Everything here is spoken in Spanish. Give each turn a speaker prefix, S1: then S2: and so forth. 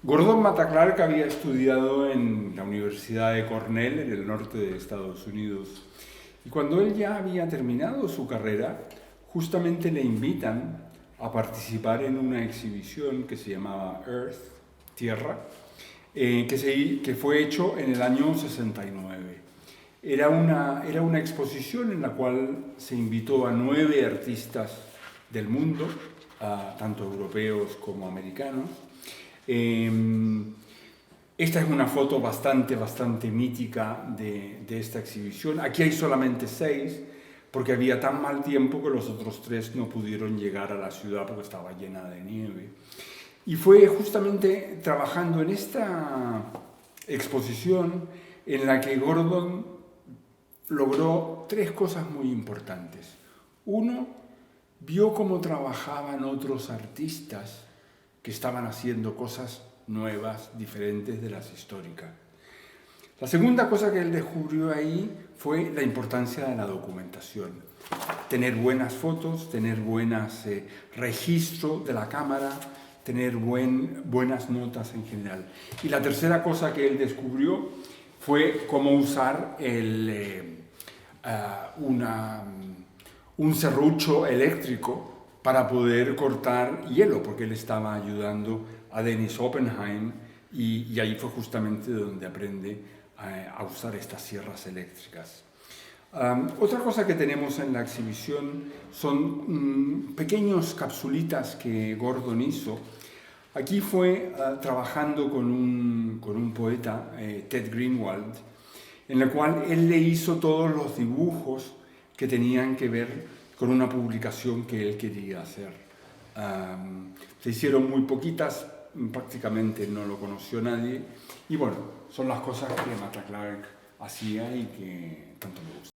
S1: Gordon Matta Clark había estudiado en la Universidad de Cornell, en el norte de Estados Unidos. Y cuando él ya había terminado su carrera, justamente le invitan a participar en una exhibición que se llamaba Earth, Tierra, que fue hecho en el año 69. Era una exposición en la cual se invitó a 9 artistas del mundo, tanto europeos como americanos. Esta es una foto bastante mítica de esta exhibición. Aquí hay solamente 6, porque había tan mal tiempo que los otros 3 no pudieron llegar a la ciudad porque estaba llena de nieve. Y fue justamente trabajando en esta exposición en la que Gordon logró 3 cosas muy importantes. Uno, vio cómo trabajaban otros artistas que estaban haciendo cosas nuevas, diferentes de las históricas. La segunda cosa que él descubrió ahí fue la importancia de la documentación. Tener buenas fotos, tener buenos registro de la cámara, tener buenas notas en general. Y la tercera cosa que él descubrió fue cómo usar un serrucho eléctrico para poder cortar hielo, porque él estaba ayudando a Dennis Oppenheim y ahí fue justamente donde aprende a usar estas sierras eléctricas. Otra cosa que tenemos en la exhibición son pequeños capsulitas que Gordon hizo. Aquí fue trabajando con un poeta, Ted Greenwald, en el cual él le hizo todos los dibujos que tenían que ver con una publicación que él quería hacer. Se hicieron muy poquitas, prácticamente no lo conoció nadie, y bueno, son las cosas que Matta Clark hacía y que tanto me gustan.